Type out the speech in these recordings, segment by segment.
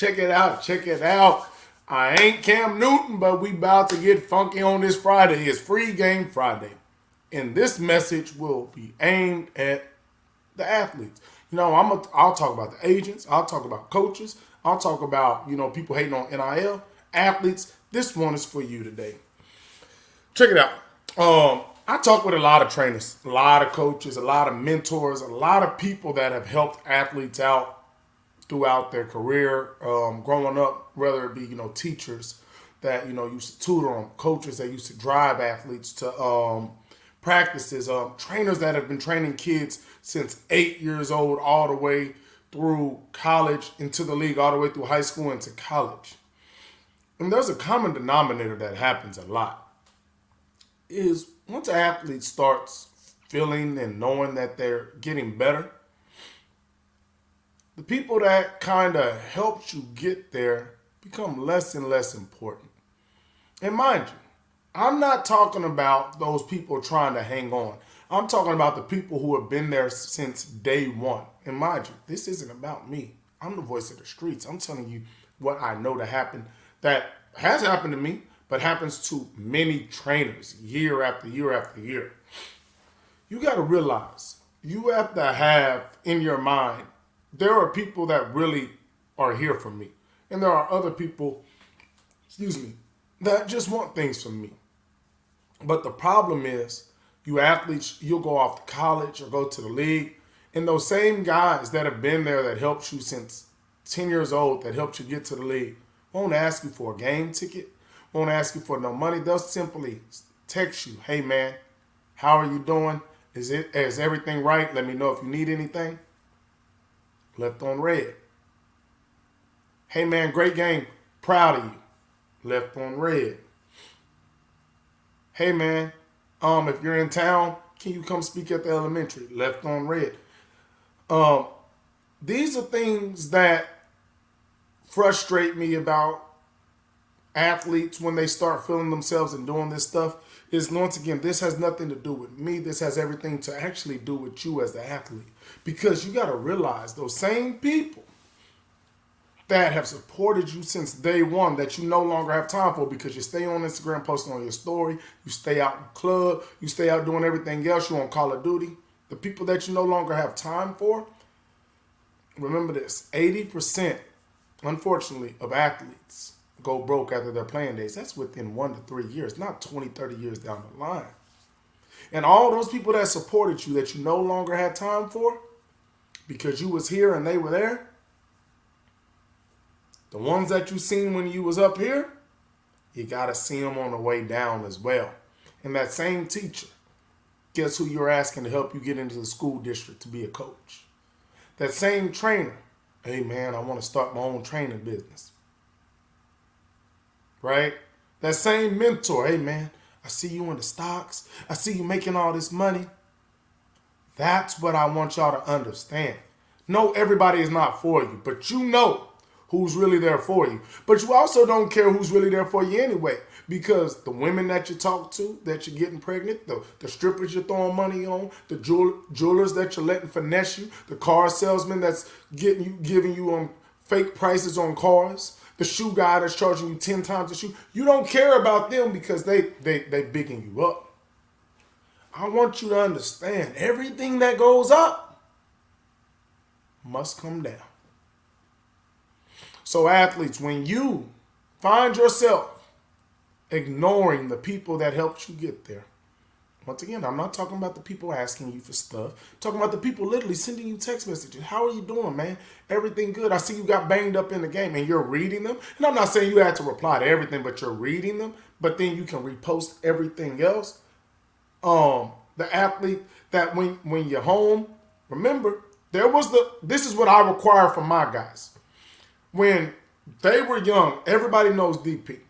Check it out. Check it out. I ain't Cam Newton, but we about to get funky on this Friday. It's Free Game Friday. And this message will be aimed at the athletes. I'll talk about the agents. I'll talk about coaches. I'll talk about, people hating on NIL. Athletes, this one is for you today. Check it out. I talk with a lot of trainers, a lot of coaches, a lot of mentors, a lot of people that have helped athletes out throughout their career, growing up, whether it be, teachers that, used to tutor them, coaches that used to drive athletes to practices, trainers that have been training kids since 8 years old all the way through college, into the league, all the way through high school into college. And there's a common denominator that happens a lot. Is once an athlete starts feeling and knowing that they're getting better, the people that kind of helped you get there become less and less important. And mind you, I'm not talking about those people trying to hang on. I'm talking about the people who have been there since day one. And mind you, this isn't about me. I'm the voice of the streets. I'm telling you what I know that has happened to me, but happens to many trainers year after year after year. You got to realize, you have to have in your mind, there are people that really are here for me. And there are other people, that just want things from me. But the problem is, you athletes, you'll go off to college or go to the league, and those same guys that have been there that helped you since 10 years old, that helped you get to the league, won't ask you for a game ticket, won't ask you for no money. They'll simply text you, hey man, how are you doing? Is everything right? Let me know if you need anything. Left on red. Hey man, great game. Proud of you. Left on red. Hey man, if you're in town, can you come speak at the elementary? Left on red. These are things that frustrate me about athletes when they start feeling themselves and doing this stuff. Is, once again, this has nothing to do with me. This has everything to actually do with you as the athlete. Because you got to realize those same people that have supported you since day one that you no longer have time for because you stay on Instagram posting on your story, you stay out in the club, you stay out doing everything else, you're on Call of Duty. The people that you no longer have time for, remember this, 80%, unfortunately, of athletes go broke after their playing days. That's within 1 to 3 years, not 20, 30 years down the line. And all those people that supported you that you no longer had time for because you was here and they were there, the ones that you seen when you was up here, you got to see them on the way down as well. And that same teacher, guess who you're asking to help you get into the school district to be a coach? That same trainer, hey man, I want to start my own training business. Right? That same mentor, hey man, I see you in the stocks. I see you making all this money. That's what I want y'all to understand. No, everybody is not for you, but you know who's really there for you. But you also don't care who's really there for you anyway, because the women that you talk to, that you're getting pregnant, the strippers you're throwing money on, the jewelers that you're letting finesse you, the car salesman that's giving you fake prices on cars, the shoe guy that's charging you 10 times the shoe. You don't care about them because they bigging you up. I want you to understand, everything that goes up must come down. So athletes, when you find yourself ignoring the people that helped you get there, once again, I'm not talking about the people asking you for stuff. I'm talking about the people literally sending you text messages. How are you doing, man? Everything good? I see you got banged up in the game, and you're reading them. And I'm not saying you had to reply to everything, but you're reading them. But then you can repost everything else. The athlete that when you're home, remember, this is what I require from my guys. When they were young, everybody knows DP.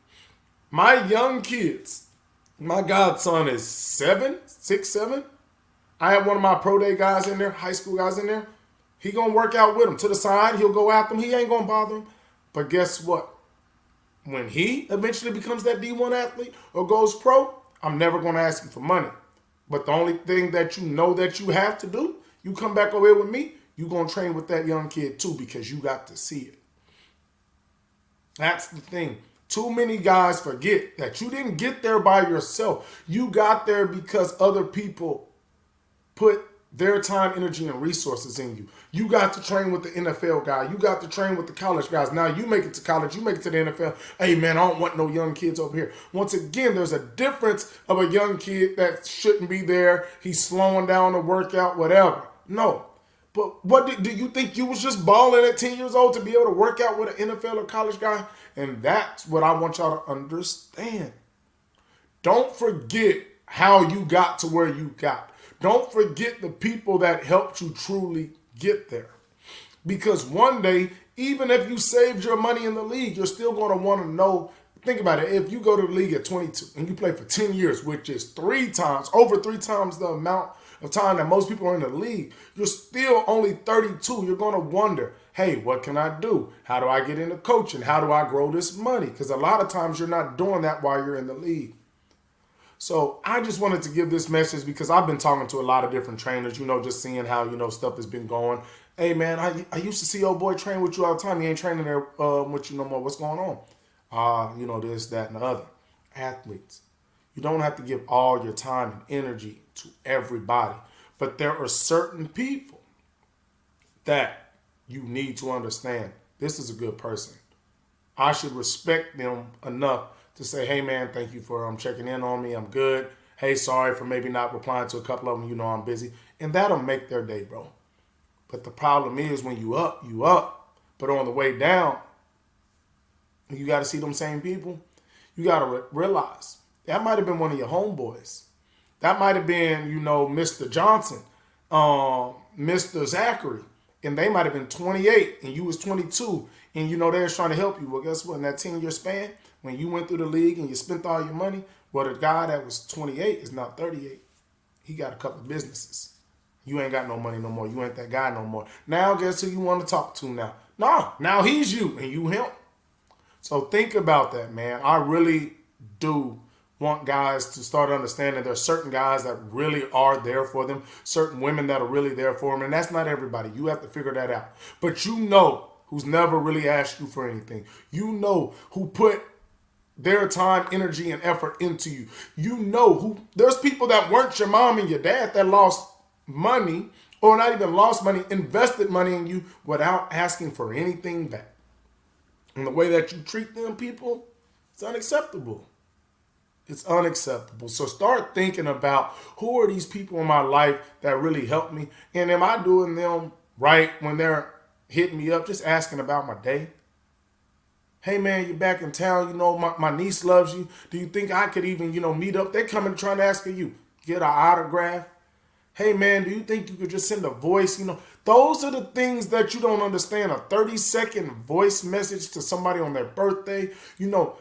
My young kids, my godson is 6, 7. I have one of my pro day guys in there, high school guys in there. He gonna work out with him to the side. He'll go after him. He ain't gonna bother him. But guess what? When he eventually becomes that D1 athlete or goes pro, I'm never gonna ask you for money. But the only thing that you know that you have to do, you come back over here with me, you gonna train with that young kid too because you got to see it. That's the thing. Too many guys forget that you didn't get there by yourself. You got there because other people put their time, energy, and resources in you. You got to train with the NFL guy. You got to train with the college guys. Now you make it to college. You make it to the NFL. Hey, man, I don't want no young kids over here. Once again, there's a difference of a young kid that shouldn't be there. He's slowing down the workout, whatever. No. But do you think you was just balling at 10 years old to be able to work out with an NFL or college guy? And that's what I want y'all to understand. Don't forget how you got to where you got. Don't forget the people that helped you truly get there. Because one day, even if you saved your money in the league, you're still going to want to know. Think about it. If you go to the league at 22 and you play for 10 years, which is over three times the amount of time that most people are in the league, you're still only 32. You're going to wonder, hey, what can I do? How do I get into coaching? How do I grow this money? Because a lot of times you're not doing that while you're in the league. So I just wanted to give this message because I've been talking to a lot of different trainers, just seeing how, stuff has been going. Hey, man, I used to see old boy train with you all the time. He ain't training there with you no more. What's going on? This, that, and the other. Athletes, you don't have to give all your time and energy to everybody. But there are certain people that you need to understand. This is a good person. I should respect them enough to say, hey, man, thank you for checking in on me. I'm good. Hey, sorry for maybe not replying to a couple of them. I'm busy. And that'll make their day, bro. But the problem is when you up. But on the way down, you got to see them same people. You got to realize that might have been one of your homeboys. That might have been, Mr. Johnson, Mr. Zachary. And they might have been 28 and you was 22. And, they was trying to help you. Well, guess what? In that 10-year span, when you went through the league and you spent all your money, well, the guy that was 28 is now 38. He got a couple of businesses. You ain't got no money no more. You ain't that guy no more. Now, guess who you want to talk to now? No, now he's you and you him. So think about that, man. I really do want guys to start understanding there's certain guys that really are there for them, certain women that are really there for them, and that's not everybody. You have to figure that out. But who's never really asked you for anything. Who put their time, energy, and effort into you. There's people that weren't your mom and your dad that lost money, or not even lost money, invested money in you without asking for anything back. And the way that you treat them people, it's unacceptable. It's unacceptable. So start thinking about who are these people in my life that really help me, and am I doing them right when they're hitting me up, just asking about my day? Hey, man, you're back in town. My niece loves you. Do you think I could even, meet up? They're coming trying to ask for you. Get an autograph. Hey, man, do you think you could just send a voice? Those are the things that you don't understand. A 30-second voice message to somebody on their birthday,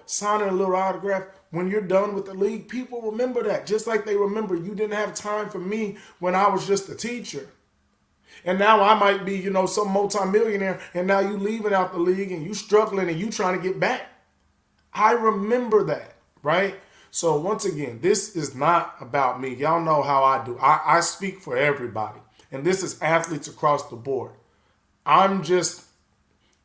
signing a little autograph. When you're done with the league, people remember that. Just like they remember you didn't have time for me when I was just a teacher. And now I might be, some multimillionaire, and now you leaving out the league and you struggling and you trying to get back. I remember that, right? So once again, this is not about me. Y'all know how I do. I speak for everybody. And this is athletes across the board. I'm just,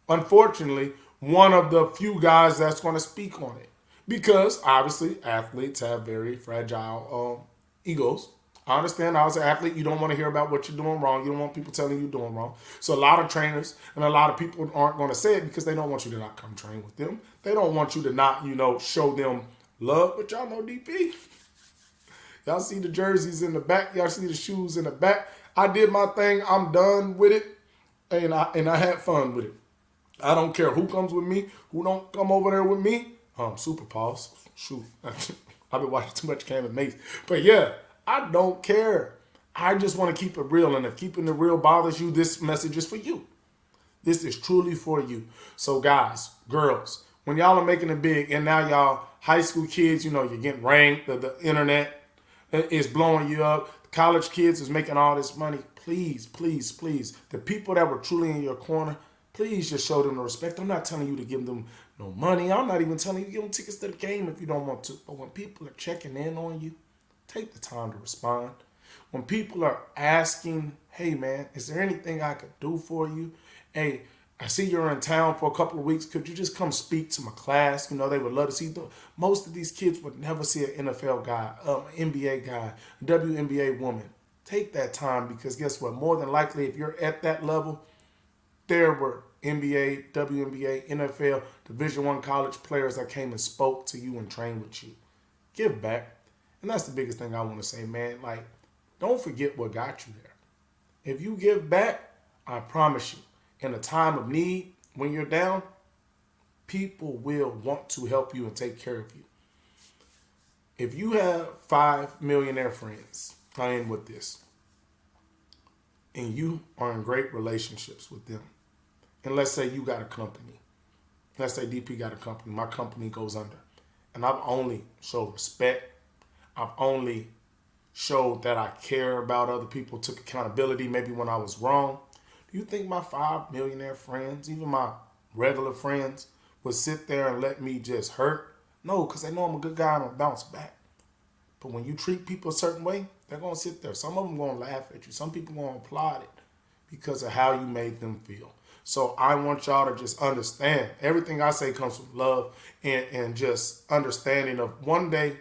unfortunately, one of the few guys that's going to speak on it. Because, obviously, athletes have very fragile egos. I understand as an athlete, you don't want to hear about what you're doing wrong. You don't want people telling you you're doing wrong. So a lot of trainers and a lot of people aren't going to say it because they don't want you to not come train with them. They don't want you to not, show them love. But y'all know DP. Y'all see the jerseys in the back. Y'all see the shoes in the back. I did my thing. I'm done with it. And I had fun with it. I don't care who comes with me, who don't come over there with me. Super pause. Shoot. I've been watching too much Cam Mace. But yeah, I don't care. I just want to keep it real. And if keeping it real bothers you, this message is for you. This is truly for you. So guys, girls, when y'all are making it big and now y'all high school kids, you're getting ranked, the internet is blowing you up. College kids is making all this money. Please, please, please. The people that were truly in your corner, please just show them the respect. I'm not telling you to give them no money. I'm not even telling you to give them tickets to the game if you don't want to. But when people are checking in on you, take the time to respond. When people are asking, hey, man, is there anything I could do for you? Hey, I see you're in town for a couple of weeks. Could you just come speak to my class? They would love to see. Most of these kids would never see an NFL guy, NBA guy, WNBA woman. Take that time because guess what? More than likely, if you're at that level, there were NBA, WNBA, NFL, Division I college players that came and spoke to you and trained with you. Give back. And that's the biggest thing I want to say, man. Like, don't forget what got you there. If you give back, I promise you, in a time of need, when you're down, people will want to help you and take care of you. If you have 5 millionaire friends, I end with this, and you are in great relationships with them, and let's say you got a company, let's say DP got a company, my company goes under, and I've only showed respect, I've only showed that I care about other people, took accountability maybe when I was wrong. Do you think my 5 millionaire friends, even my regular friends, would sit there and let me just hurt? No, because they know I'm a good guy and I'll bounce back. But when you treat people a certain way, they're going to sit there. Some of them going to laugh at you. Some people going to applaud it because of how you made them feel. So I want y'all to just understand. Everything I say comes from love and just understanding of one day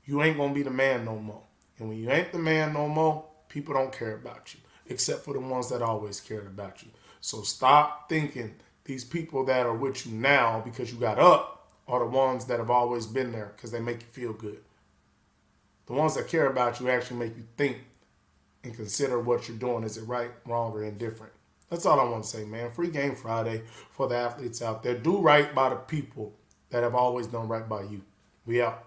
you ain't going to be the man no more. And when you ain't the man no more, people don't care about you, except for the ones that always cared about you. So stop thinking these people that are with you now because you got up are the ones that have always been there because they make you feel good. The ones that care about you actually make you think and consider what you're doing. Is it right, wrong, or indifferent? That's all I want to say, man. Free Game Friday for the athletes out there. Do right by the people that have always done right by you. We out.